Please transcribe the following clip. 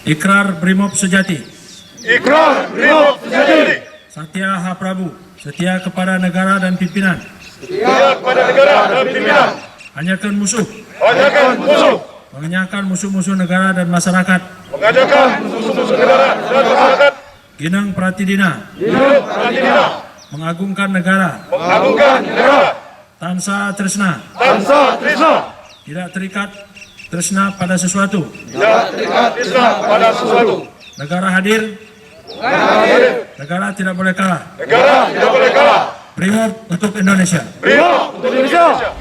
Ikrar Brimob sejati. Ikrar Brimob sejati. Satya Ha Prabu, setia kepada negara dan pimpinan. Setia kepada negara dan pimpinan. Hanyakan musuh. Hanyakan musuh. Mengenyahkan musuh-musuh negara dan masyarakat. Mengajarkan musuh-musuh negara dan masyarakat. Ginang Pratidina. Hidup Pratidina. Mengagungkan negara. Mengagungkan negara. Tansa Tresna. Tansa Tresna. Tidak terikat tresna pada sesuatu. Tidak terikat tresna pada sesuatu. Negara hadir. Negara hadir. Negara tidak boleh kalah. Negara tidak boleh kalah. Brimob untuk Indonesia. Brimob untuk Indonesia.